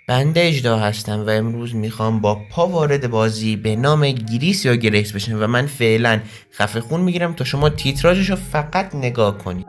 بنده اژدها هستم و امروز میخوام با پا وارد بازی به نام گریس یا گریس بشم و من فعلا خفه خون میگیرم تا شما تیتراژشو فقط نگاه کنید.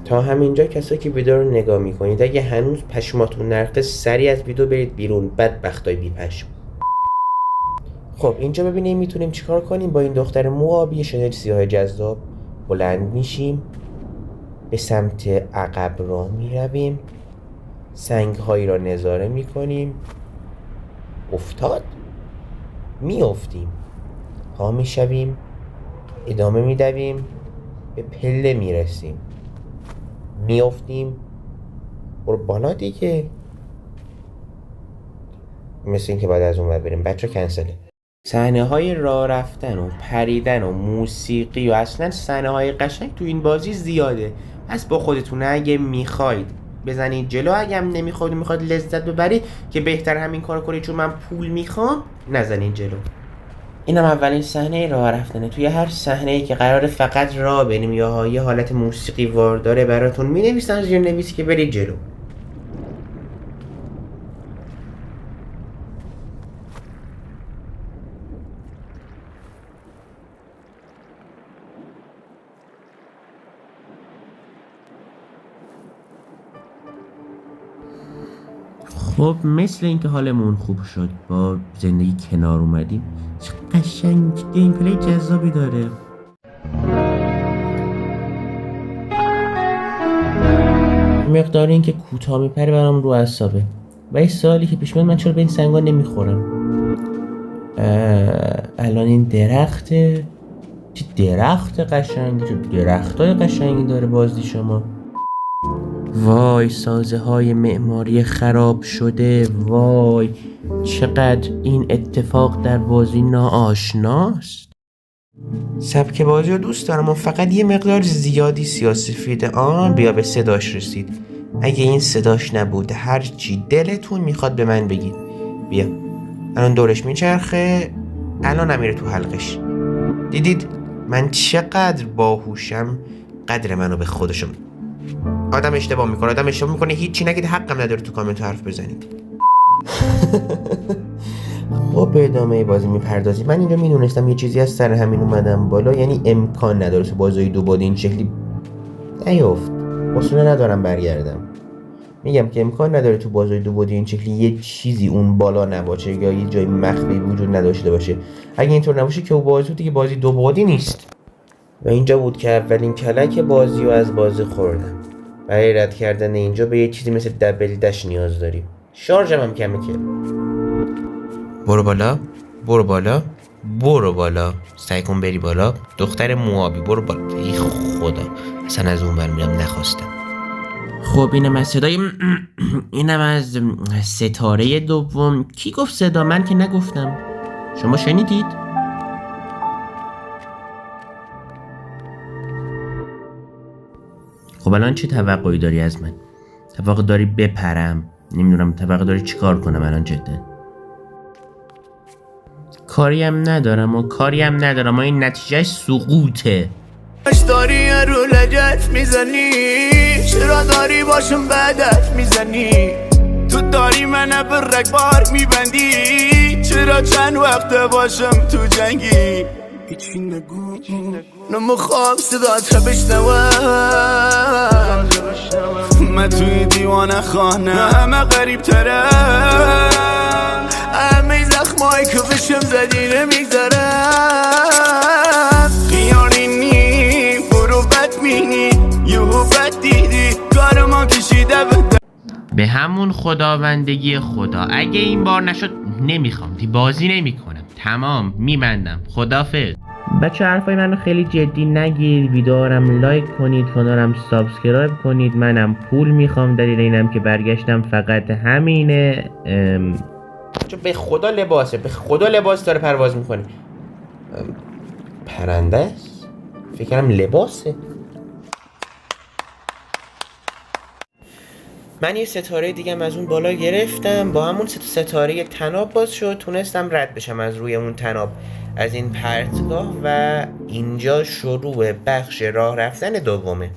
تا همینجا کسایی که ویدیو رو نگاه میکنید اگه هنوز پشماتون نرفته سریع از ویدیو برید بیرون، بدبختای بی پشم. خب اینجا ببینیم میتونیم چیکار کنیم. با این دختر موآبی شنل سیاه جذاب بلند میشیم، به سمت عقب راه میرویم، سنگ هایی را نظاره میکنیم، افتاد میافتیم، پا میشویم، ادامه میدویم، به پله میرسیم، میافتیم، برو بالا دیگه. مثل این که بعد از اون ور بریم بچه کنسله. صحنه های راه رفتن و پریدن و موسیقی و اصلا صحنه های قشنگ تو این بازی زیاده. پس با خودتون اگه میخواید بزنید جلو، اگه هم نمیخواید میخواید لذت ببرید که بهتر همین کار کنید، چون من پول میخوام، نزنید جلو. اینم اولین صحنه راه رفتنه. توی هر صحنه‌ای که قراره فقط راه بریم یا یه حالت موسیقی وار داره براتون مینویسن زیر نویسی که برید جلو. خب مثل اینکه حالمون خوب شد، با زندگی کنار اومدیم. چه قشنگ گیم پلی جذابی داره. مقدار این که کوتاه میپره برام رو اعصابه. و این سوالی که پیش میاد، من چرا به این سنگا نمیخورم؟ الان این درخته، چه درخت قشنگی، چه درختای قشنگی داره بازی شما. وای سازه های معماری خراب شده، وای چقدر این اتفاق در بازی ناآشناست. سبک بازی رو دوست دارم و فقط یه مقدار زیادی سیاه‌سفید. بیا به صداش رسید. اگه این صداش نبود هر چی دلتون میخواد به من بگید. بیا الان دورش میچرخه، الان نمیره تو حلقش. دیدید من چقدر باهوشم؟ قدر منو به خودشم. آدم اشتباه میکنه هیچی نگید، حقم نداره تو کامنت حرف بزنید. خب به ادامه بازی میپردازیم. من اینجا میدونستم یه چیزی از سر همین اومدم بالا، یعنی امکان نداره تو بازی دو بعدی این شکلی نیفت. حوصله ندارم برگردم. میگم که امکان نداره تو بازی دو بعدی این شکلی یه چیزی اون بالا نباشه یا یه جای مخفی وجود نداشته باشه. اگه اینطور نباشه که بازی دیگه بازی دو بعدی نیست. و اینجا بود که اولین کلک بازی رو از بازی خوردم. برای رد کردن اینجا به یه چیزی مثل دبل دش نیاز داریم. شارژم هم کمه که. برو بالا، برو بالا، برو بالا، سعی کن بری بالا. دختر موابی برو بالا. ای خدا، اصلا از اون برمیرم نخواستم. خب اینم از صدای اینم از ستاره دوم. کی گفت صدا؟ من که نگفتم. شما شنیدید؟ خب الان چه توقعی داری از من؟ توقع داری بپرم؟ نمیدونم توقع داری چیکار کنم الان جدا؟ کاریم ندارم و این نتیجهش سقوطه. داری رو لجت میزنی، چرا داری باشم بدت میزنی؟ تو داری منو به رگبار میبندی، چرا چند وقت باشم تو جنگی؟ هیچی نگو نمیخوام صدات بشنوم، من توی دیوانه خانه همه غریب ترم، همه زخمایی که بشم زدی نمیگذرم. خیالی نی برو بد مینی یهو بد دیدی کار ما کشیده به همون خداوندگی خدا. اگه این بار نشد نمیخوام بازی نمیکنم. تمام، میبندم. خدافظ. بچه حرفای منو خیلی جدی نگیر. ویدیوارم لایک کنید، کانالم سابسکرایب کنید. منم پول میخوام، دلیل اینم که برگشتم فقط همینه. به خدا لباسه، به خدا لباس داره پرواز میکنه. پرنده است؟ فکرم لباسه. من یه ستاره دیگه از اون بالا گرفتم، با همون ستاره طناب باز شد، تونستم رد بشم از روی اون طناب، از این پرتگاه، و اینجا شروع بخش راه رفتن دومه.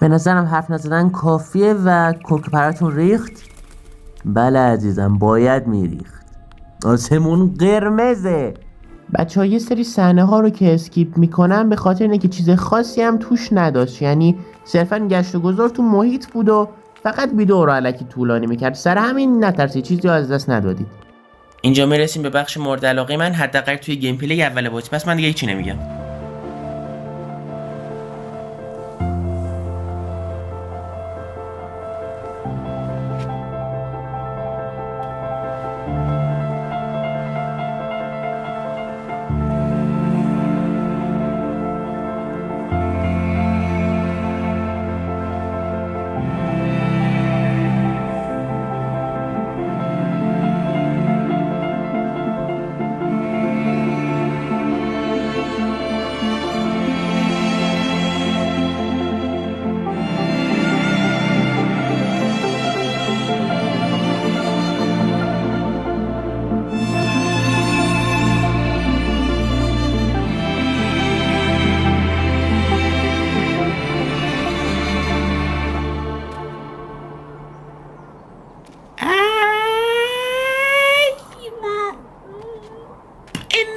به نظرم حرف نزدن کافیه و کوک پراتون ریخت. بله عزیزم باید میریخت. آسمون قرمزه. بچه ها یه سری صحنه ها رو که اسکیپ میکنم به خاطر اینه که چیز خاصی هم توش نداشت، یعنی صرفا گشت و گذار تو محیط بود و فقط ویدیو رو الکی طولانی میکرد. سر همین نترسید چیزی رو از دست ندادید. اینجا میرسیم به بخش مورد علاقه من، حداقل توی گیم پلی اول بازی، پس من دیگه هیچی نمیگم.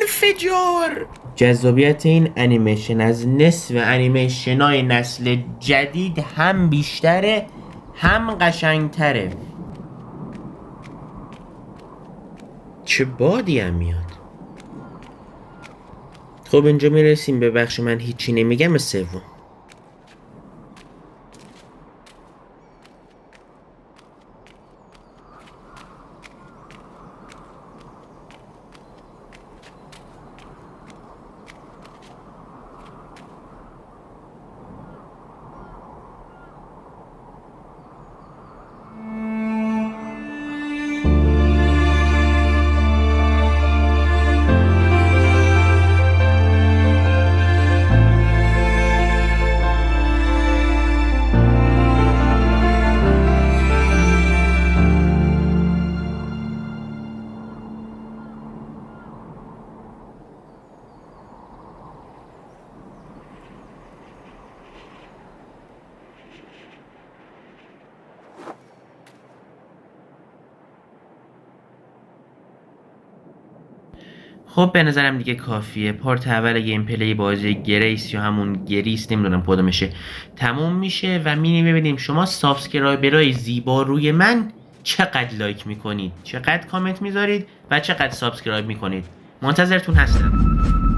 انفجار! جذابیت این انیمیشن از نصف انیمیشنای نسل جدید هم بیشتره هم قشنگتره. چه بادی هم میاد. خب اینجا میرسیم به بخش من هیچی نمیگم سوم. خب به نظرم دیگه کافیه. پارت اول گیم پلی بازی گریس یا همون گریس نمیدونم کدومشه تموم میشه و میریم ببینیم شما سابسکرایبرای زیبا روی من چقدر لایک میکنید، چقدر کامنت میذارید و چقدر سابسکرایب میکنید. منتظرتون هستم.